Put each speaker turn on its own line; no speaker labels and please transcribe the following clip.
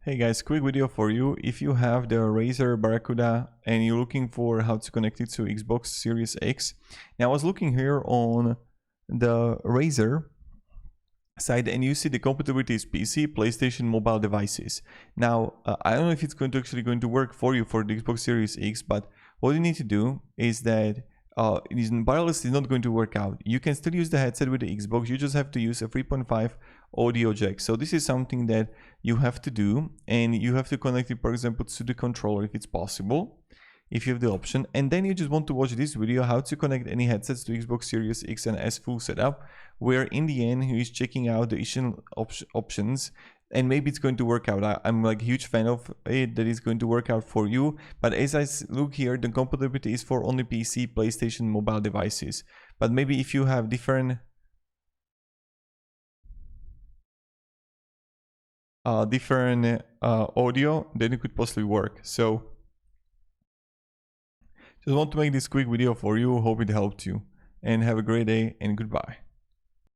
Hey guys, quick video for you. If you have the Razer Barracuda and you're looking for how to connect it to Xbox Series X. Now I was looking here on the Razer side and you see the compatibility is PC, PlayStation, mobile devices. Now I don't know if it's actually going to work for you for the Xbox Series X, but what you need to do is that wireless is not going to work out. You can still use the headset with the Xbox, you just have to use a 3.5 audio jack. So this is something that you have to do, and you have to connect it, for example, to the controller if it's possible, if you have the option. And then you just want to watch this video how to connect any headsets to Xbox Series X and S full setup, where in the end he is checking out the additional options, and maybe it's going to work out. I'm like a huge fan of it, that it's going to work out for you. But as I look here, the compatibility is for only PC, PlayStation, mobile devices. But maybe if you have different audio, then it could possibly work. So just want to make this quick video for you. Hope it helped you, and have a great day and goodbye.